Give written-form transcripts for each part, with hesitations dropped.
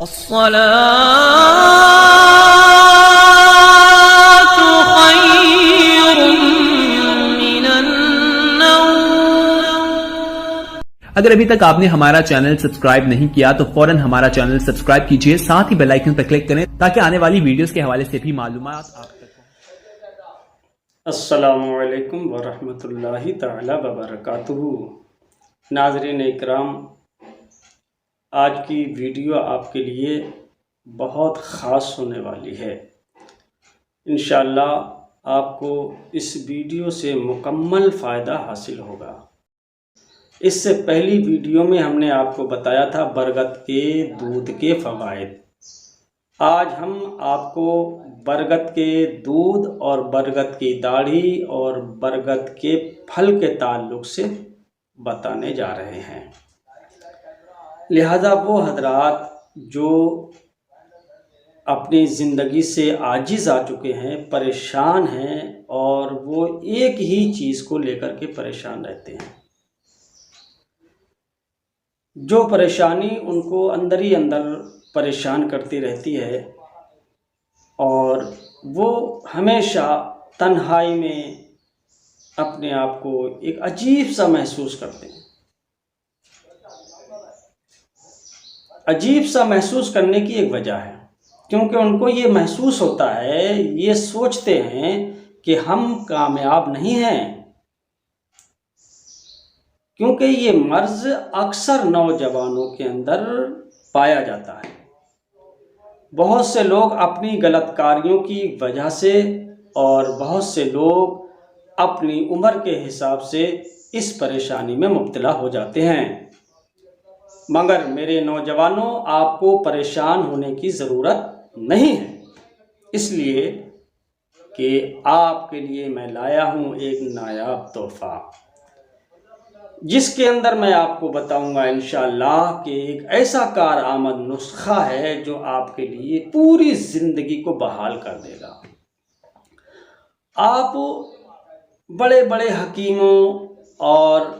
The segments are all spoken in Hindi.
अस्सलातु खैरुम मिनन्नौम। अगर अभी तक आपने हमारा चैनल सब्सक्राइब नहीं किया तो फौरन हमारा चैनल सब्सक्राइब कीजिए, साथ ही बेल आइकन पर क्लिक करें ताकि आने वाली वीडियोस के हवाले से भी मालूमात आप तक पहुंचे। अस्सलामु अलैकुम वरहमतुल्लाहि तआला वबरकातुहू। नाज़रीन इकराम, आज की वीडियो आपके लिए बहुत ख़ास होने वाली है। इंशाअल्लाह आपको इस वीडियो से मुकम्मल फ़ायदा हासिल होगा। इससे पहली वीडियो में हमने आपको बताया था बरगद के दूध के फ़वाइद। आज हम आपको बरगद के दूध और बरगद की दाढ़ी और बरगद के फल के ताल्लुक़ से बताने जा रहे हैं। लिहाजा वो हजरात जो अपनी ज़िंदगी से आजिज़ आ चुके हैं, परेशान हैं और वो एक ही चीज़ को लेकर के परेशान रहते हैं, जो परेशानी उनको अंदर ही अंदर परेशान करती रहती है और वो हमेशा तन्हाई में अपने आप को एक अजीब सा महसूस करते हैं। अजीब सा महसूस करने की एक वजह है, क्योंकि उनको ये महसूस होता है, ये सोचते हैं कि हम कामयाब नहीं हैं, क्योंकि ये मर्ज़ अक्सर नौजवानों के अंदर पाया जाता है। बहुत से लोग अपनी गलत कार्यों की वजह से और बहुत से लोग अपनी उम्र के हिसाब से इस परेशानी में मुब्तला हो जाते हैं। मगर मेरे नौजवानों, आपको परेशान होने की ज़रूरत नहीं है, इसलिए कि आपके लिए मैं लाया हूँ एक नायाब तोहफ़ा, जिसके अंदर मैं आपको बताऊंगा इंशाअल्लाह कि एक ऐसा कारआमद नुस्खा है जो आपके लिए पूरी ज़िंदगी को बहाल कर देगा। आप बड़े बड़े हकीमों और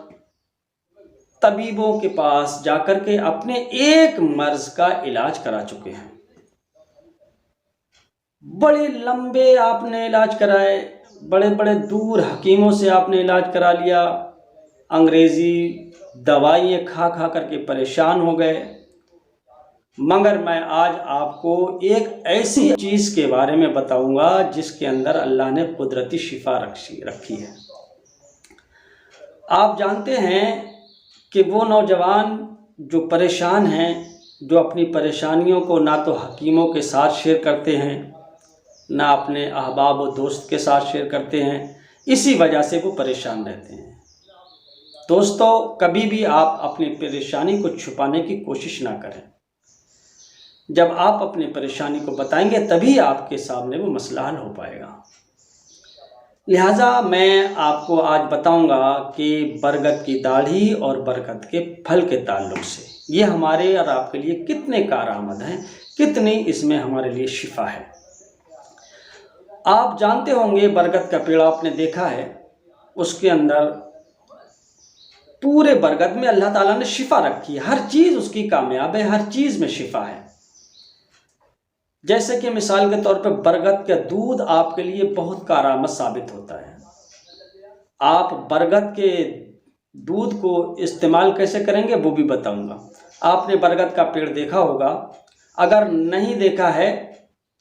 तबीबों के पास जाकर के अपने एक मर्ज़ का इलाज करा चुके हैं। बड़े लंबे आपने इलाज कराए, बड़े बड़े दूर हकीमों से आपने इलाज करा लिया, अंग्रेज़ी दवाइयाँ खा खा करके परेशान हो गए। मगर मैं आज आपको एक ऐसी चीज़ के बारे में बताऊंगा जिसके अंदर अल्लाह ने कुदरती शिफा रखी है। आप जानते हैं कि वो नौजवान जो परेशान हैं, जो अपनी परेशानियों को ना तो हकीमों के साथ शेयर करते हैं, ना अपने अहबाब व दोस्त के साथ शेयर करते हैं, इसी वजह से वो परेशान रहते हैं। दोस्तों, कभी भी आप अपनी परेशानी को छुपाने की कोशिश ना करें। जब आप अपनी परेशानी को बताएंगे तभी आपके सामने वो मसला हल हो पाएगा। लिहाजा मैं आपको आज बताऊंगा कि बरगद की दाढ़ी और बरगद के फल के ताल्लुक़ से ये हमारे और आपके लिए कितने कारआमद हैं, कितनी इसमें हमारे लिए शिफा है। आप जानते होंगे बरगद का पेड़ आपने देखा है, उसके अंदर पूरे बरगद में अल्लाह ताला ने शिफा रखी है। हर चीज़ उसकी कामयाब है, हर चीज़ में शिफा है। जैसे कि मिसाल के तौर पे बरगद का दूध आपके लिए बहुत कारआमद साबित होता है। आप बरगद के दूध को इस्तेमाल कैसे करेंगे वो भी बताऊंगा। आपने बरगद का पेड़ देखा होगा, अगर नहीं देखा है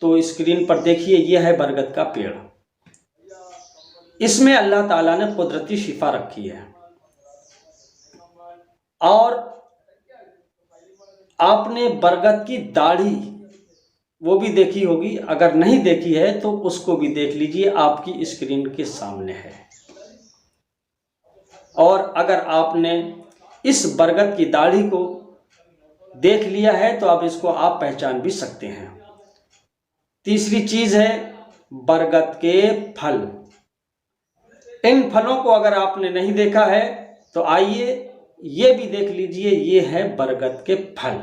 तो स्क्रीन पर देखिए, यह है बरगद का पेड़। इसमें अल्लाह ताला ने कुदरती शिफा रखी है। और आपने बरगद की दाढ़ी वो भी देखी होगी, अगर नहीं देखी है तो उसको भी देख लीजिए, आपकी स्क्रीन के सामने है। और अगर आपने इस बरगद की दाढ़ी को देख लिया है तो अब इसको आप पहचान भी सकते हैं। तीसरी चीज़ है बरगद के फल। इन फलों को अगर आपने नहीं देखा है तो आइए ये भी देख लीजिए, ये है बरगद के फल।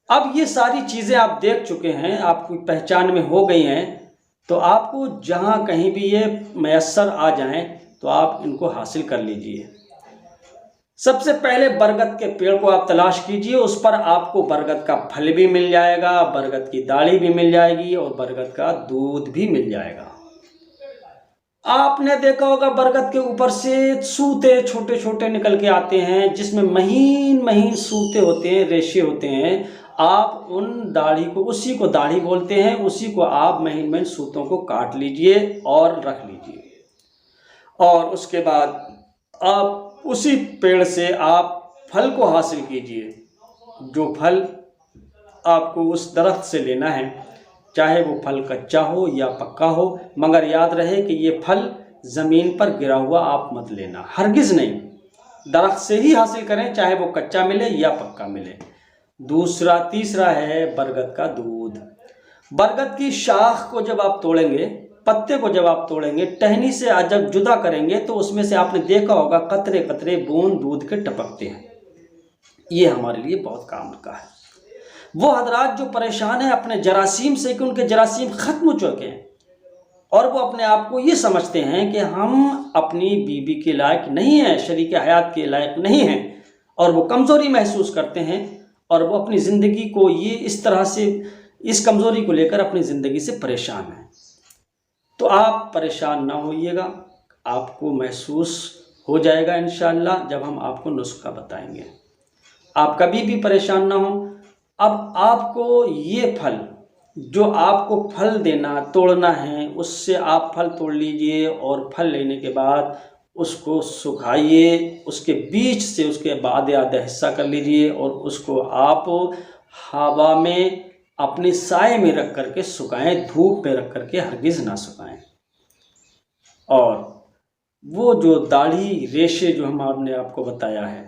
अब ये सारी चीज़ें आप देख चुके हैं, आपकी पहचान में हो गई हैं, तो आपको जहाँ कहीं भी ये मैसर आ जाएं तो आप इनको हासिल कर लीजिए। सबसे पहले बरगद के पेड़ को आप तलाश कीजिए, उस पर आपको बरगद का फल भी मिल जाएगा, बरगद की दाढ़ी भी मिल जाएगी और बरगद का दूध भी मिल जाएगा। आपने देखा होगा बरगद के ऊपर से सूते छोटे छोटे निकल के आते हैं, जिसमें महीन महीन सूते होते हैं, रेशे होते हैं। आप उन दाढ़ी को, उसी को दाढ़ी बोलते हैं, उसी को आप महीन महीन सूतों को काट लीजिए और रख लीजिए। और उसके बाद आप उसी पेड़ से आप फल को हासिल कीजिए। जो फल आपको उस दरख्त से लेना है, चाहे वो फल कच्चा हो या पक्का हो, मगर याद रहे कि ये फल ज़मीन पर गिरा हुआ आप मत लेना, हरगिज़ नहीं। दरख्त से ही हासिल करें, चाहे वो कच्चा मिले या पक्का मिले। तीसरा है बरगद का दूध। बरगद की शाख को जब आप तोड़ेंगे, पत्ते को जब आप तोड़ेंगे, टहनी से जब जुदा करेंगे तो उसमें से आपने देखा होगा कतरे कतरे बूंद दूध के टपकते हैं। ये हमारे लिए बहुत काम का है। वो हजरात जो परेशान हैं अपने जरासीम से कि उनके जरासीम ख़त्म हो चुके हैं और वो अपने आप को ये समझते हैं कि हम अपनी बीवी के लायक नहीं हैं, शरीक हयात के लायक नहीं हैं, और वो कमज़ोरी महसूस करते हैं और वो अपनी ज़िंदगी को ये इस तरह से, इस कमज़ोरी को लेकर अपनी ज़िंदगी से परेशान हैं। तो आप परेशान ना होइएगा, आपको महसूस हो जाएगा इंशाअल्लाह जब हम आपको नुस्खा बताएंगे। आप कभी भी परेशान ना हो। अब आपको ये फल, जो आपको फल देना, तोड़ना है, उससे आप फल तोड़ लीजिए और फल लेने के बाद उसको सुखाइए, उसके बीच से उसके आधा हिस्सा कर लीजिए और उसको आप हवा में अपने साए में रख करके सुखाएं, धूप में रख करके हरगिज़ ना सुखाएं। और वो जो दाढ़ी रेशे जो हमने आपको बताया है,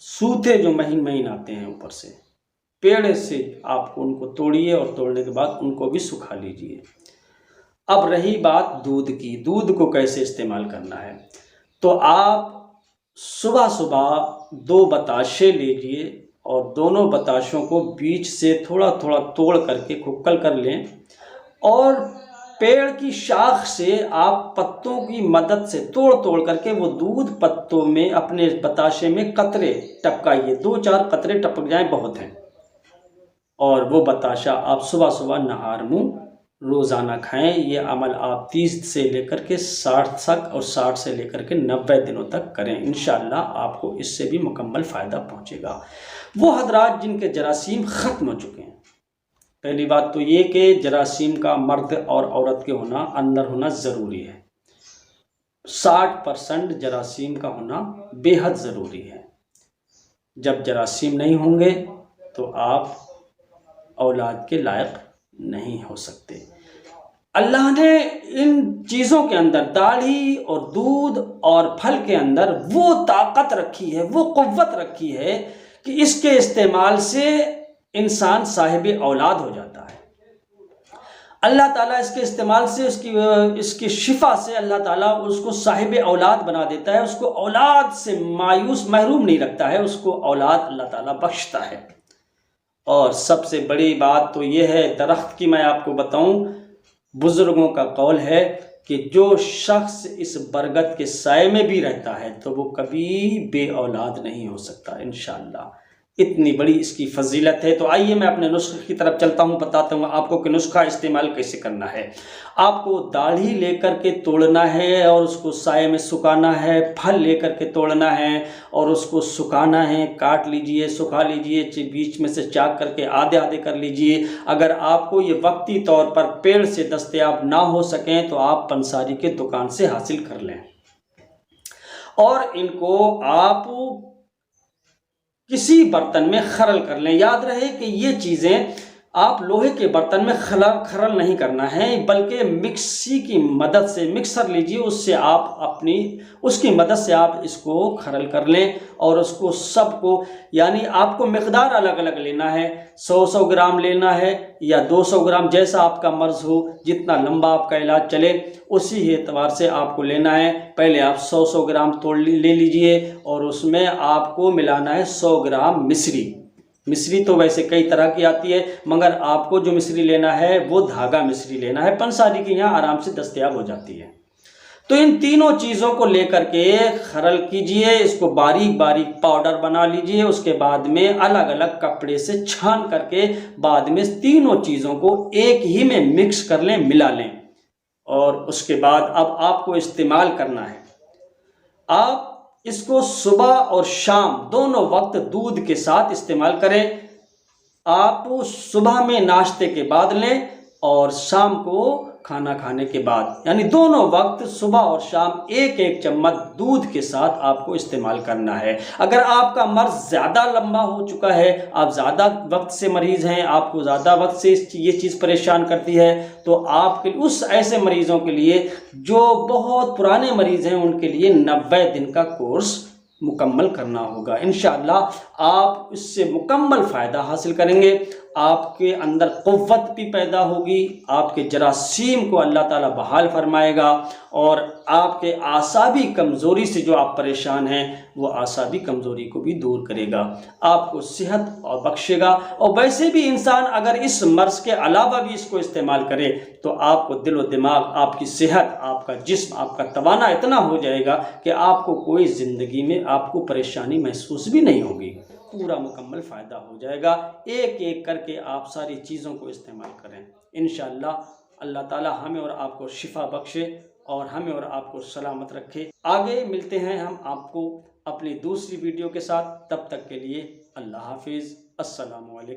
सूते जो महीन महीन आते हैं ऊपर से, पेड़ से आपको उनको तोड़िए और तोड़ने के बाद उनको भी सुखा लीजिए। अब रही बात दूध की, दूध को कैसे इस्तेमाल करना है, तो आप सुबह सुबह 2 बताशे लीजिए और दोनों बताशों को बीच से थोड़ा थोड़ा तोड़ करके खुक्कल कर लें और पेड़ की शाख से आप पत्तों की मदद से तोड़ तोड़ करके वो दूध पत्तों में अपने बताशे में कतरे टपकाइए। 2-4 कतरे टपक जाएं बहुत हैं। और वो बताशा आप सुबह सुबह नहार मुँह रोज़ाना खाएं। ये अमल आप 30 से लेकर के 60 तक और 60 से लेकर के 90 दिनों तक करें। इंशाअल्लाह आपको इससे भी मुकम्मल फ़ायदा पहुंचेगा। वो हजरात जिनके जरासीम ख़त्म हो चुके हैं, पहली बात तो ये कि जरासीम का मर्द और औरत के होना, अंदर होना ज़रूरी है। 60% जरासीम का होना बेहद ज़रूरी है। जब जरासीम नहीं होंगे तो आप औलाद के लायक नहीं हो सकते। अल्लाह ने इन चीज़ों के अंदर, दाढ़ी और दूध और फल के अंदर वो ताकत रखी है, वो क़ुव्वत रखी है कि इसके इस्तेमाल से इंसान साहिब औलाद हो जाता है। अल्लाह ताला इसके इस्तेमाल से, इसकी शिफा से अल्लाह ताला उसको साहिब औलाद बना देता है। उसको औलाद से महरूम नहीं रखता है, उसको औलाद अल्लाह ताला बख्शता है। और सबसे बड़ी बात तो ये है, दरख्त की मैं आपको बताऊं, बुज़ुर्गों का कौल है कि जो शख्स इस बरगद के साए में भी रहता है तो वो कभी बे औलाद नहीं हो सकता इंशाअल्लाह। इतनी बड़ी इसकी फजीलत है। तो आइए मैं अपने नुस्खे की तरफ चलता हूँ, बताता हूँ आपको कि नुस्खा इस्तेमाल कैसे करना है। आपको दाढ़ी लेकर के तोड़ना है और उसको साए में सुखाना है, फल लेकर के तोड़ना है और उसको सुखाना है। काट लीजिए, सुखा लीजिए, बीच में से चाक करके आधे आधे कर लीजिए। अगर आपको ये वक्ती तौर पर पेड़ से दस्तयाब ना हो सकें तो आप पंसारी के दुकान से हासिल कर लें और इनको आप किसी बर्तन में खरल कर लें। याद रहे कि ये चीज़ें आप लोहे के बर्तन में खरल नहीं करना है, बल्कि मिक्सी की मदद से, मिक्सर लीजिए, उससे आप उसकी मदद से आप इसको खरल कर लें और उसको सबको, यानी आपको मिक़दार अलग अलग लेना है। 100 ग्राम लेना है या 200 ग्राम, जैसा आपका मर्ज़ हो, जितना लंबा आपका इलाज चले उसी एतबार से आपको लेना है। पहले आप 100 ग्राम ले लीजिए और उसमें आपको मिलाना है 100 ग्राम मिश्री। मिश्री तो वैसे कई तरह की आती है, मगर आपको जो मिश्री लेना है वो धागा मिश्री लेना है। पंसारी की यहाँ आराम से दस्तयाब हो जाती है। तो इन तीनों चीज़ों को लेकर के खरल कीजिए, इसको बारीक बारीक पाउडर बना लीजिए। उसके बाद में अलग अलग कपड़े से छान करके बाद में तीनों चीज़ों को एक ही में मिक्स कर लें, मिला लें। और उसके बाद अब आपको इस्तेमाल करना है। आप इसको सुबह और शाम दोनों वक्त दूध के साथ इस्तेमाल करें। आप सुबह में नाश्ते के बाद लें और शाम को खाना खाने के बाद, यानी दोनों वक्त सुबह और शाम एक एक चम्मच दूध के साथ आपको इस्तेमाल करना है। अगर आपका मर्ज ज़्यादा लंबा हो चुका है, आप ज़्यादा वक्त से मरीज़ हैं, आपको ज़्यादा वक्त से ये चीज़ परेशान करती है, तो आपके उस ऐसे मरीज़ों के लिए जो बहुत पुराने मरीज़ हैं उनके लिए 90 दिन का कोर्स मुकम्मल करना होगा। इंशाअल्लाह आप इससे मुकम्मल फ़ायदा हासिल करेंगे। आपके अंदर क़ुव्वत भी पैदा होगी, आपके जरासीम को अल्लाह ताला बहाल फरमाएगा और आपके आसाबी कमज़ोरी से जो आप परेशान हैं वो आसाबी कमज़ोरी को भी दूर करेगा, आपको सेहत और बख्शेगा। और वैसे भी इंसान अगर इस मर्ज़ के अलावा भी इसको इस्तेमाल करे तो आपको दिल व दिमाग, आपकी सेहत, आपका जिस्म, आपका तवाना इतना हो जाएगा कि आपको कोई ज़िंदगी में आपको परेशानी महसूस भी नहीं होगी। पूरा मुकम्मल फ़ायदा हो जाएगा। एक एक करके आप सारी चीज़ों को इस्तेमाल करें। इंशाअल्लाह अल्लाह ताला हमें और आपको शिफा बख्शे और हमें और आपको सलामत रखे। आगे मिलते हैं हम आपको अपनी दूसरी वीडियो के साथ। तब तक के लिए अल्लाह हाफिज़। अस्सलामु अलैकुम।